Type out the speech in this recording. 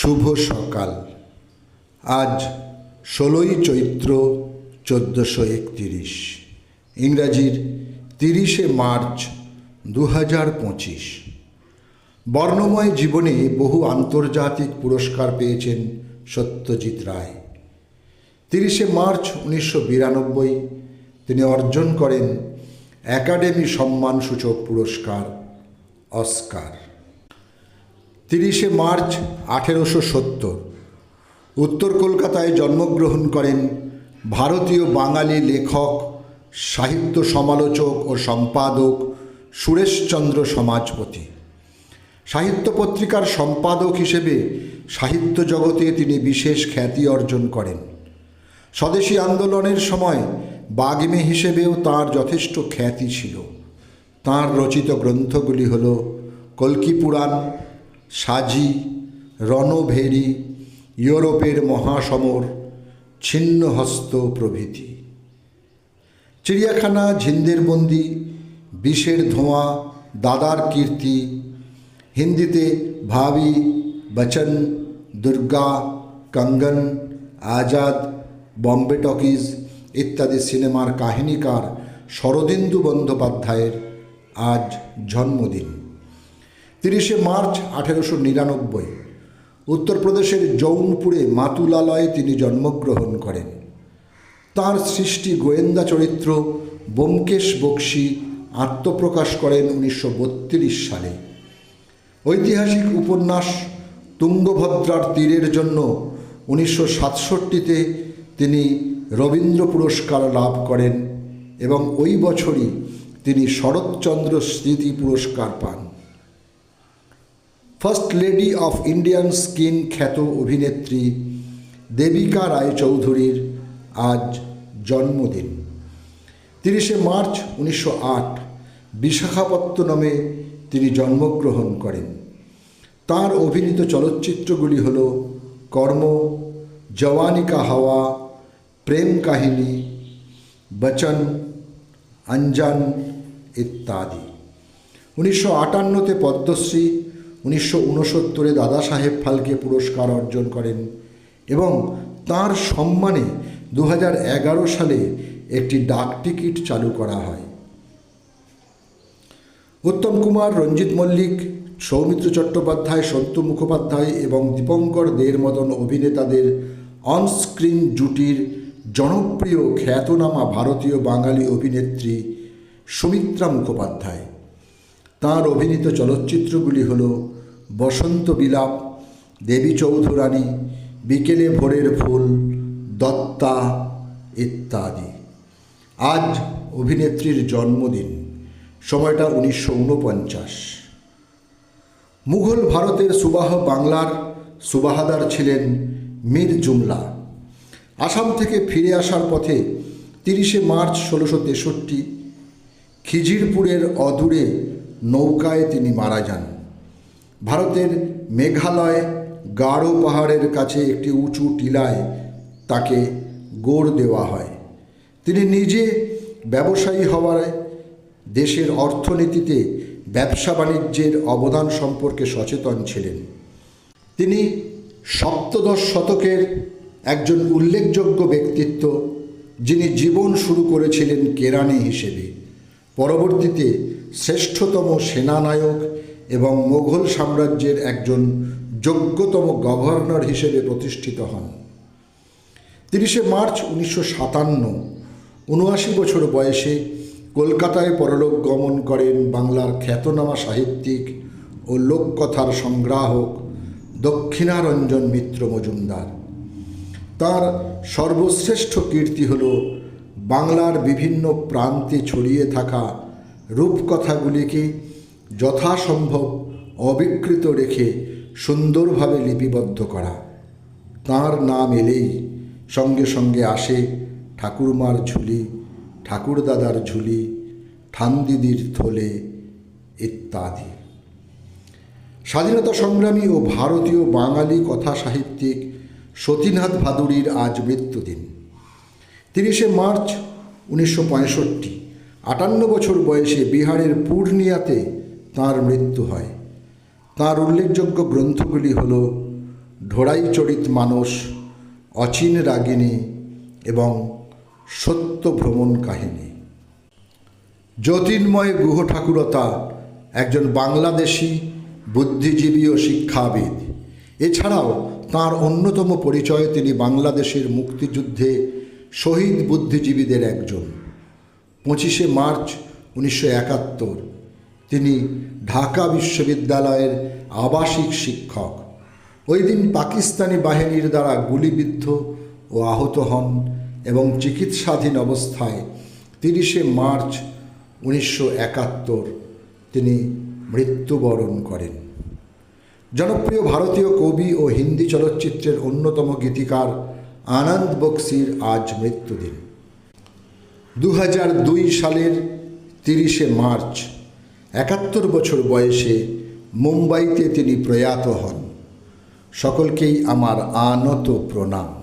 শুভ সকাল। আজ 16ই চৈত্র 1431, ইংরাজির 30শে মার্চ 2025। বর্ণময় জীবনে বহু আন্তর্জাতিক পুরস্কার পেয়েছেন সত্যজিৎ রায়। 30শে মার্চ 1992 তিনি অর্জন করেন একাডেমি সম্মানসূচক পুরস্কার অস্কার। 30শে মার্চ 1870 উত্তর কলকাতায় জন্মগ্রহণ করেন ভারতীয় বাঙালি লেখক, সাহিত্য সমালোচক ও সম্পাদক সুরেশচন্দ্র সমাজপতি। সাহিত্য পত্রিকার সম্পাদক হিসেবে সাহিত্য জগতে তিনি বিশেষ খ্যাতি অর্জন করেন। স্বদেশী আন্দোলনের সময় বাগ্মী হিসেবেও তাঁর যথেষ্ট খ্যাতি ছিল। তাঁর রচিত গ্রন্থগুলি হল কল্কি পুরাণ, সাজি, রণভেরি, ইউরোপের মহাসমর, ছিন্নহস্ত প্রভৃতি। চিড়িয়াখানা, ঝিন্দের বন্দি, বিষের ধোঁয়া, দাদার কীর্তি, হিন্দিতে ভাবি, বচন, দুর্গা, কঙ্গন, আজাদ, বম্বে টকিজ ইত্যাদি সিনেমার কাহিনীকার শরদিন্দু বন্দ্যোপাধ্যায়ের আজ জন্মদিন। 30শে মার্চ 1899 উত্তরপ্রদেশের জৌনপুরে মাতুলালয়ে তিনি জন্মগ্রহণ করেন। তাঁর সৃষ্টি গোয়েন্দা চরিত্র ব্যোমকেশ বক্সী আত্মপ্রকাশ করেন 1932 সালে। ঐতিহাসিক উপন্যাস তুঙ্গভদ্রার তীরের জন্য 1967-তে তিনি রবীন্দ্র পুরস্কার লাভ করেন এবং ওই বছরই তিনি শরৎচন্দ্র স্মৃতি পুরস্কার পান। First lady of Indian skin খ্যাত অভিনেত্রী দেবিকা রায়চৌধুরীর আজ জন্মদিন। 30শে মার্চ 1908 বিশাখাপত্তনমে তিনি জন্মগ্রহণ করেন। তাঁর অভিনীত চলচ্চিত্রগুলি হল কর্ম, জওয়ানি কা হাওয়া, প্রেম কাহিনী, বচন, অঞ্জন ইত্যাদি। 1958-তে পদ্মশ্রী, 1969-এ দাদা সাহেব ফালকে পুরস্কার অর্জন করেন এবং তাঁর সম্মানে 2011 সালে একটি ডাকটিকিট চালু করা হয়। উত্তম কুমার, রঞ্জিত মল্লিক, সৌমিত্র চট্টোপাধ্যায়, সন্তু মুখোপাধ্যায় এবং দীপঙ্কর দের মতন অভিনেতাদের অনস্ক্রিন জুটির জনপ্রিয় খ্যাতনামা ভারতীয় বাঙালি অভিনেত্রী সুমিত্রা মুখোপাধ্যায়। তাঁর অভিনীত চলচ্চিত্রগুলি হল বসন্ত বিলাপ, দেবী চৌধুরানী, বিকেলে ভোরের ফুল, দত্তা ইত্যাদি। আজ অভিনেত্রীর জন্মদিন, সময়টা 1949। মুঘল ভারতের সুবাহ বাংলার সুবাহাদার ছিলেন মীর জুমলা। আসাম থেকে ফিরে আসার পথে 30শে মার্চ 1663 খিজিরপুরের অদূরে নৌকায় তিনি মারা যান। ভারতের মেঘালয় গারো পাহাড়ের কাছে একটি উঁচু টিলায় তাকে গোড় দেওয়া হয়। তিনি নিজে ব্যবসায়ী হওয়ায় দেশের অর্থনীতিতে ব্যবসা বাণিজ্যের অবদান সম্পর্কে সচেতন ছিলেন। তিনি সপ্তদশ শতকের একজন উল্লেখযোগ্য ব্যক্তিত্ব, যিনি জীবন শুরু করেছিলেন কেরানি হিসেবে। পরবর্তীতে শ্রেষ্ঠতম সেনানায়ক এবং মোগল সাম্রাজ্যের একজন যোগ্যতম গভর্নর হিসেবে প্রতিষ্ঠিত হন। 30শে মার্চ 1957 79 বছর বয়সে কলকাতায় পরলোক গমন করেন বাংলার খ্যাতনামা সাহিত্যিক ও লোককথার সংগ্রাহক দক্ষিণারঞ্জন মিত্র মজুমদার। তাঁর সর্বশ্রেষ্ঠ কীর্তি হল বাংলার বিভিন্ন প্রান্তে ছড়িয়ে থাকা রূপকথাগুলিকে যথাসম্ভব অবিকৃত রেখে সুন্দরভাবে লিপিবদ্ধ করা। তাঁর নাম এলেই সঙ্গে সঙ্গে আসে ঠাকুরমার ঝুলি, ঠাকুরদাদার ঝুলি, ঠানদিদির থলে ইত্যাদি। স্বাধীনতা সংগ্রামী ও ভারতীয় বাঙালি কথা সাহিত্যিক সতীনাথ ভাদুড়ীর আজ মৃত্যুদিন। 30শে মার্চ 1965 58 বছর বয়সে বিহারের পূর্ণিয়াতে তাঁর মৃত্যু হয়। তাঁর উল্লেখযোগ্য গ্রন্থগুলি হল ঢোড়াই চরিত মানস, অচিন রাগিনী এবং সত্য ভ্রমণ কাহিনী। জ্যোতির্ময় গুহ ঠাকুরতা একজন বাংলাদেশি বুদ্ধিজীবী ও শিক্ষাবিদ। এছাড়াও তাঁর অন্যতম পরিচয় তিনি বাংলাদেশের মুক্তিযুদ্ধে শহীদ বুদ্ধিজীবীদের একজন। 25শে মার্চ 1971 তিনি ঢাকা বিশ্ববিদ্যালয়ের আবাসিক শিক্ষক। ওই দিন পাকিস্তানি বাহিনীর দ্বারা গুলিবিদ্ধ ও আহত হন এবং চিকিৎসাধীন অবস্থায় 30শে মার্চ 1971 তিনি মৃত্যুবরণ করেন। জনপ্রিয় ভারতীয় কবি ও হিন্দি চলচ্চিত্রের অন্যতম গীতিকার আনন্দ বক্সির আজ মৃত্যুদিন। 2002 সালের 30শে মার্চ 71 বছর বয়সে মুম্বাইতে তিনি প্রয়াত হন। সকলকেই আমার আনত প্রণাম।